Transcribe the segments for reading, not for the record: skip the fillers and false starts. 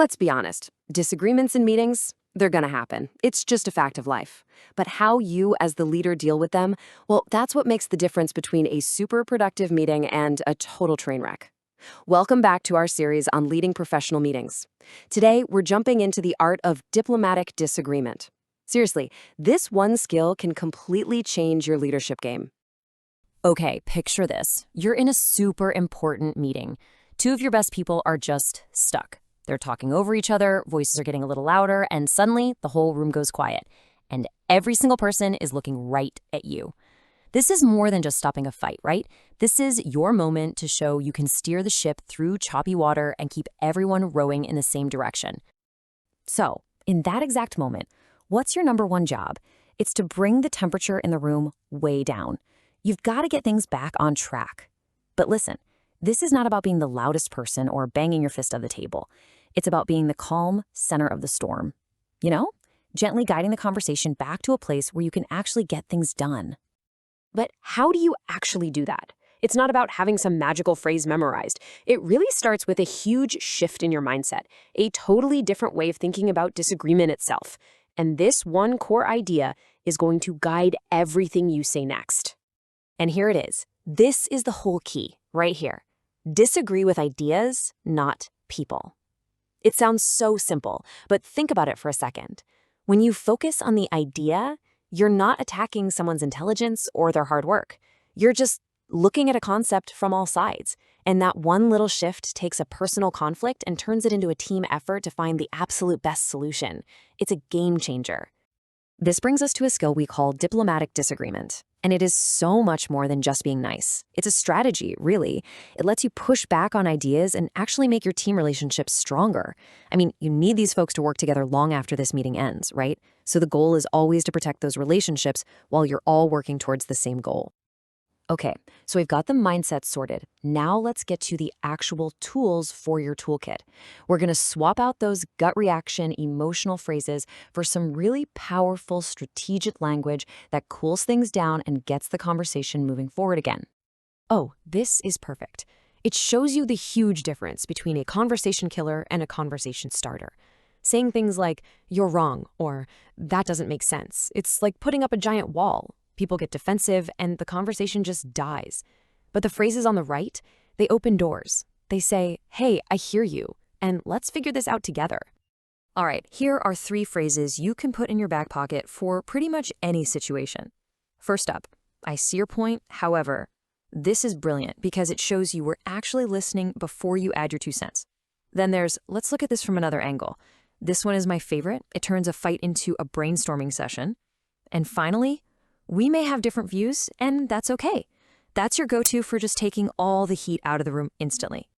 Let's be honest, disagreements in meetings, they're gonna happen. It's just a fact of life. But how you, as the leader, deal with them, well, that's what makes the difference between a super productive meeting and a total train wreck. Welcome back to our series on leading professional meetings. Today, we're jumping into the art of diplomatic disagreement. Seriously, this one skill can completely change your leadership game. Okay, picture this. You're in a super important meeting. Two of your best people are just stuck. They're talking over each other, voices are getting a little louder, and suddenly the whole room goes quiet. And every single person is looking right at you. This is more than just stopping a fight, right? This is your moment to show you can steer the ship through choppy water and keep everyone rowing in the same direction. So, in that exact moment, what's your number one job? It's to bring the temperature in the room way down. You've got to get things back on track. But listen, this is not about being the loudest person or banging your fist on the table. It's about being the calm center of the storm. You know, gently guiding the conversation back to a place where you can actually get things done. But how do you actually do that? It's not about having some magical phrase memorized. It really starts with a huge shift in your mindset, a totally different way of thinking about disagreement itself. And this one core idea is going to guide everything you say next. And here it is. This is the whole key, right here. Disagree with ideas, not people. It sounds so simple, but think about it for a second. When you focus on the idea, you're not attacking someone's intelligence or their hard work. You're just looking at a concept from all sides. And that one little shift takes a personal conflict and turns it into a team effort to find the absolute best solution. It's a game changer. This brings us to a skill we call diplomatic disagreement. And it is so much more than just being nice. It's a strategy, really. It lets you push back on ideas and actually make your team relationships stronger. I mean, you need these folks to work together long after this meeting ends, right? So the goal is always to protect those relationships while you're all working towards the same goal. Okay, so we've got the mindset sorted. Now let's get to the actual tools for your toolkit. We're going to swap out those gut reaction emotional phrases for some really powerful strategic language that cools things down and gets the conversation moving forward again. Oh, this is perfect. It shows you the huge difference between a conversation killer and a conversation starter. Saying things like, "You're wrong," or "That doesn't make sense." It's like putting up a giant wall. People get defensive and the conversation just dies. But the phrases on the right, they open doors. They say, "Hey, I hear you, and let's figure this out together." All right, here are 3 phrases you can put in your back pocket for pretty much any situation. First up, "I see your point, however." This is brilliant because it shows you were actually listening before you add your 2 cents. Then there's, "Let's look at this from another angle." This one is my favorite. It turns a fight into a brainstorming session. And finally, "We may have different views, and that's okay." That's your go-to for just taking all the heat out of the room instantly.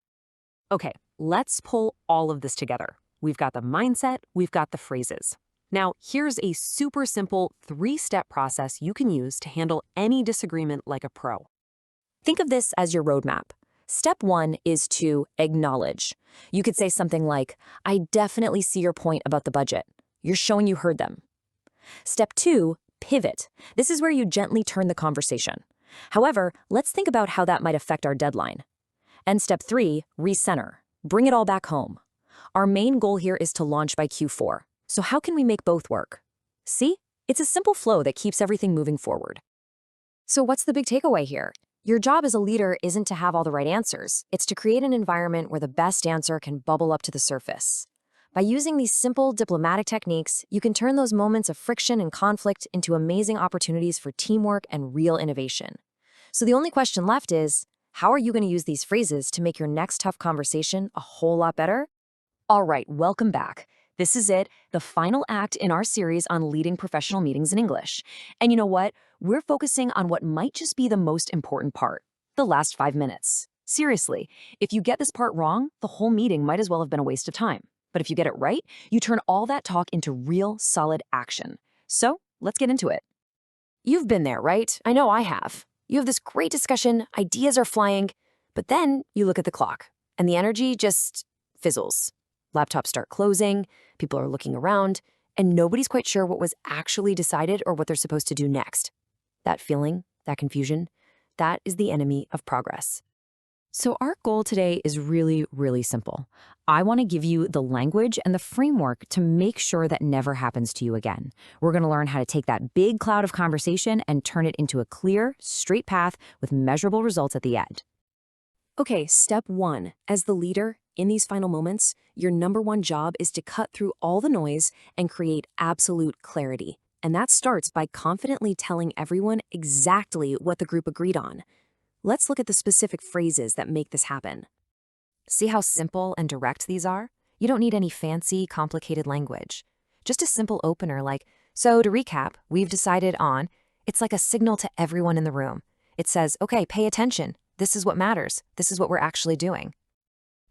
Okay, let's pull all of this together. We've got the mindset, we've got the phrases. Now, here's a super simple 3-step process you can use to handle any disagreement like a pro. Think of this as your roadmap. Step 1 is to acknowledge. You could say something like, "I definitely see your point about the budget." You're showing you heard them. Step 2, pivot. This is where you gently turn the conversation. However, let's think about how that might affect our deadline. And step 3, recenter. Bring it all back home. Our main goal here is to launch by Q4. So how can we make both work? See? It's a simple flow that keeps everything moving forward. So what's the big takeaway here? Your job as a leader isn't to have all the right answers. It's to create an environment where the best answer can bubble up to the surface. By using these simple diplomatic techniques, you can turn those moments of friction and conflict into amazing opportunities for teamwork and real innovation. So the only question left is, how are you going to use these phrases to make your next tough conversation a whole lot better? All right, welcome back. This is it, the final act in our series on leading professional meetings in English. And you know what? We're focusing on what might just be the most important part, the last 5 minutes. Seriously, if you get this part wrong, the whole meeting might as well have been a waste of time. But if you get it right, you turn all that talk into real, solid action. So, let's get into it. You've been there, right? I know I have. You have this great discussion, ideas are flying, but then you look at the clock, and the energy just fizzles. Laptops start closing, people are looking around, and nobody's quite sure what was actually decided or what they're supposed to do next. That feeling, that confusion, that is the enemy of progress. So, our goal today is really, really simple. I want to give you the language and the framework to make sure that never happens to you again. We're going to learn how to take that big cloud of conversation and turn it into a clear, straight path with measurable results at the end. Okay, step one. As the leader, in these final moments, your number one job is to cut through all the noise and create absolute clarity. And that starts by confidently telling everyone exactly what the group agreed on. Let's look at the specific phrases that make this happen. See how simple and direct these are? You don't need any fancy, complicated language. Just a simple opener like, so to recap, we've decided on, it's like a signal to everyone in the room. It says, okay, pay attention. This is what matters. This is what we're actually doing.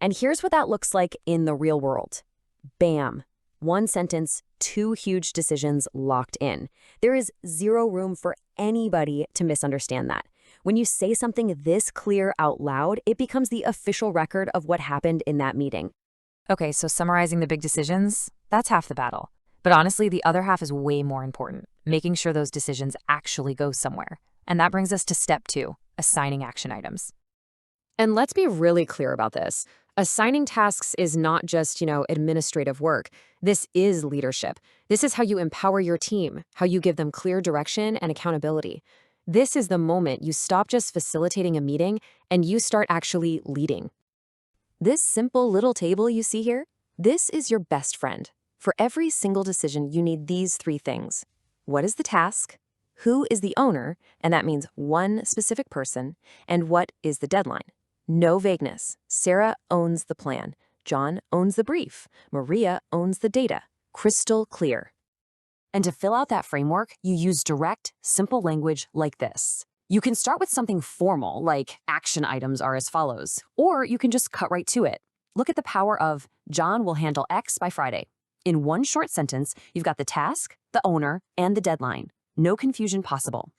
And here's what that looks like in the real world. Bam. One sentence, two huge decisions locked in. There is zero room for anybody to misunderstand that. When you say something this clear out loud, it becomes the official record of what happened in that meeting. Okay, so summarizing the big decisions, that's half the battle. But honestly, the other half is way more important, making sure those decisions actually go somewhere. And that brings us to step 2, assigning action items. And let's be really clear about this. Assigning tasks is not just, administrative work. This is leadership. This is how you empower your team, how you give them clear direction and accountability. This is the moment you stop just facilitating a meeting and you start actually leading. This simple little table you see here, this is your best friend. For every single decision, you need these 3 things. What is the task? Who is the owner? And that means one specific person. And what is the deadline? No vagueness. Sarah owns the plan. John owns the brief. Maria owns the data. Crystal clear. And to fill out that framework, you use direct, simple language like this. You can start with something formal, like action items are as follows, or you can just cut right to it. Look at the power of John will handle X by Friday. In one short sentence, you've got the task, the owner, and the deadline. No confusion possible.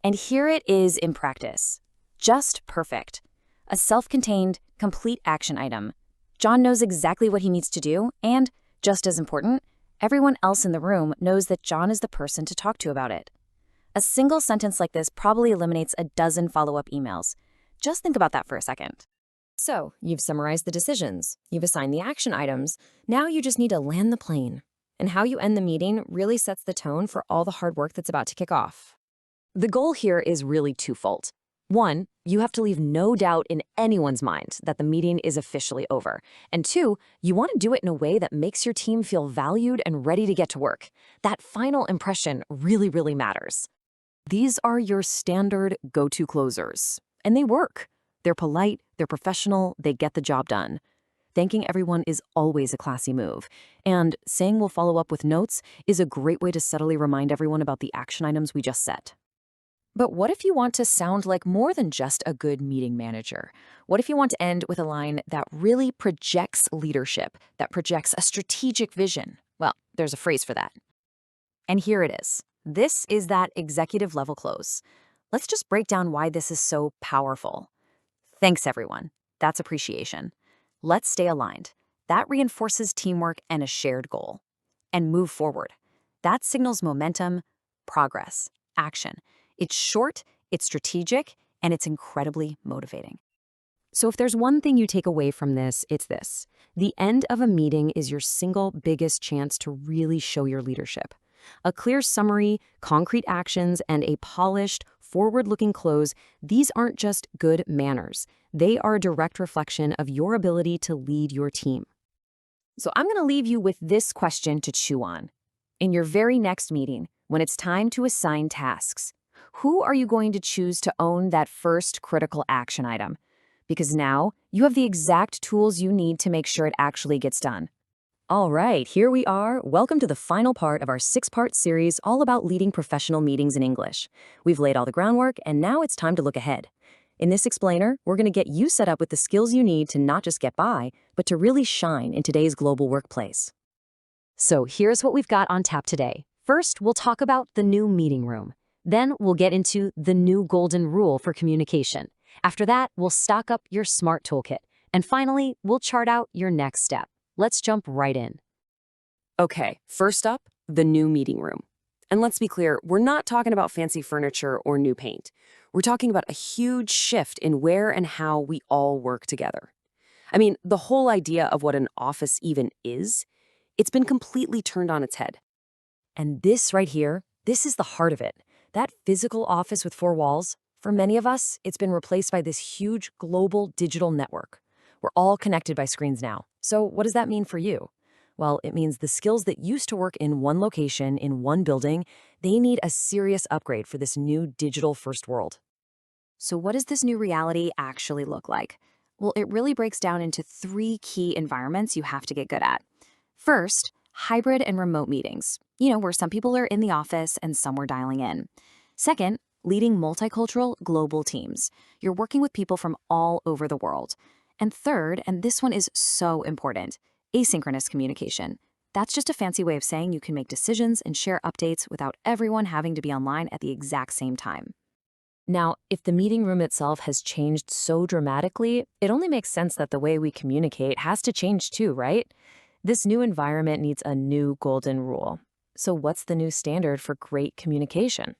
And here it is in practice. Just perfect. A self-contained, complete action item. John knows exactly what he needs to do, and, just as important, everyone else in the room knows that John is the person to talk to about it. A single sentence like this probably eliminates a dozen follow-up emails. Just think about that for a second. So, you've summarized the decisions. You've assigned the action items. Now you just need to land the plane. And how you end the meeting really sets the tone for all the hard work that's about to kick off. The goal here is really twofold. 1, you have to leave no doubt in anyone's mind that the meeting is officially over. And 2, you want to do it in a way that makes your team feel valued and ready to get to work. That final impression really, really matters. These are your standard go-to closers, and they work. They're polite, they're professional, they get the job done. Thanking everyone is always a classy move, and saying we'll follow up with notes is a great way to subtly remind everyone about the action items we just set. But what if you want to sound like more than just a good meeting manager? What if you want to end with a line that really projects leadership, that projects a strategic vision? Well, there's a phrase for that. And here it is. This is that executive level close. Let's just break down why this is so powerful. Thanks, everyone. That's appreciation. Let's stay aligned. That reinforces teamwork and a shared goal. And move forward. That signals momentum, progress, action. It's short, it's strategic, and it's incredibly motivating. So if there's one thing you take away from this, it's this. The end of a meeting is your single biggest chance to really show your leadership. A clear summary, concrete actions, and a polished, forward-looking close, these aren't just good manners. They are a direct reflection of your ability to lead your team. So I'm going to leave you with this question to chew on. In your very next meeting, when it's time to assign tasks, who are you going to choose to own that first critical action item? Because now you have the exact tools you need to make sure it actually gets done. All right, here we are. Welcome to the final part of our 6-part series all about leading professional meetings in English. We've laid all the groundwork, and now it's time to look ahead. In this explainer, we're going to get you set up with the skills you need to not just get by, but to really shine in today's global workplace. So here's what we've got on tap today. First, we'll talk about the new meeting room. Then we'll get into the new golden rule for communication. After that, we'll stock up your SMART toolkit. And finally, we'll chart out your next step. Let's jump right in. Okay, first up, the new meeting room. And let's be clear, we're not talking about fancy furniture or new paint. We're talking about a huge shift in where and how we all work together. I mean, the whole idea of what an office even is, it's been completely turned on its head. And this right here, this is the heart of it. That physical office with four walls, for many of us, it's been replaced by this huge global digital network. We're all connected by screens now. So what does that mean for you? Well, it means the skills that used to work in one location, in one building, they need a serious upgrade for this new digital first world. So, what does this new reality actually look like? Well, it really breaks down into three key environments you have to get good at. First, hybrid and remote meetings, where some people are in the office and some are dialing in. Second, leading multicultural global teams. You're working with people from all over the world. And third, and this one is so important, asynchronous communication. That's just a fancy way of saying you can make decisions and share updates without everyone having to be online at the exact same time. Now, if the meeting room itself has changed so dramatically, it only makes sense that the way we communicate has to change too, right? This new environment needs a new golden rule. So what's the new standard for great communication?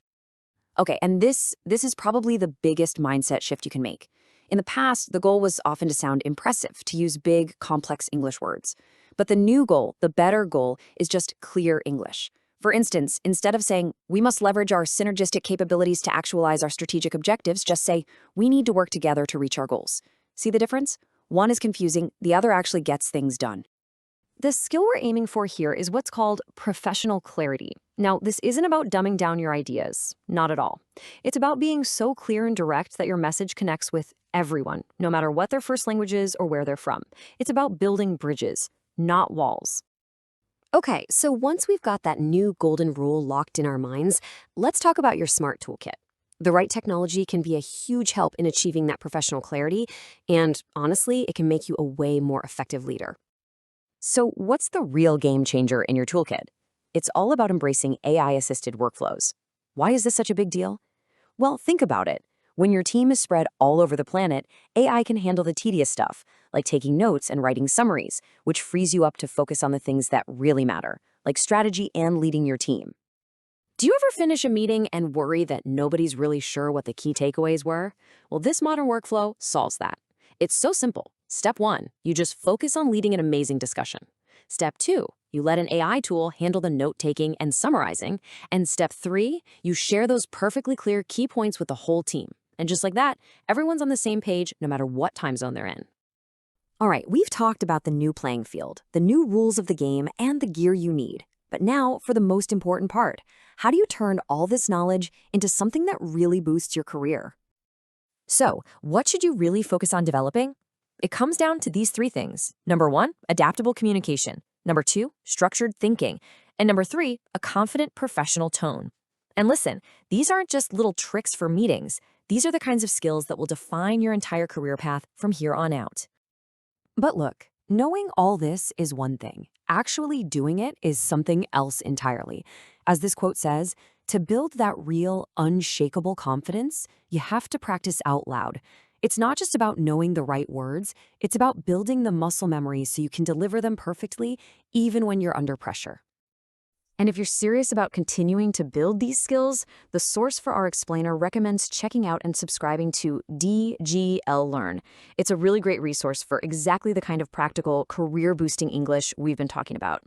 Okay, and this is probably the biggest mindset shift you can make. In the past, the goal was often to sound impressive, to use big, complex English words. But the new goal, the better goal, is just clear English. For instance, instead of saying, we must leverage our synergistic capabilities to actualize our strategic objectives, just say, we need to work together to reach our goals. See the difference? One is confusing, the other actually gets things done. The skill we're aiming for here is what's called professional clarity. Now, this isn't about dumbing down your ideas, not at all. It's about being so clear and direct that your message connects with everyone, no matter what their first language is or where they're from. It's about building bridges, not walls. Okay, so once we've got that new golden rule locked in our minds, let's talk about your SMART toolkit. The right technology can be a huge help in achieving that professional clarity, and honestly, it can make you a way more effective leader. So what's the real game changer in your toolkit? It's all about embracing AI-assisted workflows. Why is this such a big deal? Well, think about it. When your team is spread all over the planet, AI can handle the tedious stuff, like taking notes and writing summaries, which frees you up to focus on the things that really matter, like strategy and leading your team. Do you ever finish a meeting and worry that nobody's really sure what the key takeaways were? Well, this modern workflow solves that. It's so simple. Step 1, you just focus on leading an amazing discussion. Step 2, you let an AI tool handle the note-taking and summarizing. And Step 3, you share those perfectly clear key points with the whole team. And just like that, everyone's on the same page no matter what time zone they're in. All right, we've talked about the new playing field, the new rules of the game, and the gear you need. But now for the most important part. How do you turn all this knowledge into something that really boosts your career? So, what should you really focus on developing? It comes down to these three things. Number 1, adaptable communication. Number 2, structured thinking. And number 3, a confident professional tone. And listen, these aren't just little tricks for meetings. These are the kinds of skills that will define your entire career path from here on out. But look, knowing all this is one thing. Actually doing it is something else entirely. As this quote says, to build that real, unshakable confidence, you have to practice out loud. It's not just about knowing the right words, it's about building the muscle memory so you can deliver them perfectly, even when you're under pressure. And if you're serious about continuing to build these skills, the source for our explainer recommends checking out and subscribing to DGL Learn. It's a really great resource for exactly the kind of practical, career-boosting English we've been talking about.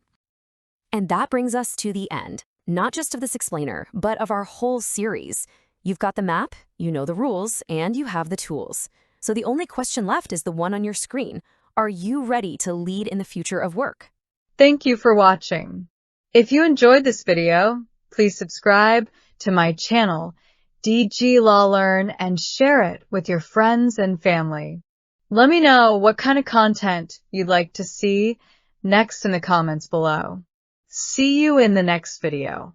And that brings us to the end, not just of this explainer, but of our whole series. You've got the map, you know the rules, and you have the tools. So the only question left is the one on your screen. Are you ready to lead in the future of work? Thank you for watching. If you enjoyed this video, please subscribe to my channel, DG Law Learn, and share it with your friends and family. Let me know what kind of content you'd like to see next in the comments below. See you in the next video.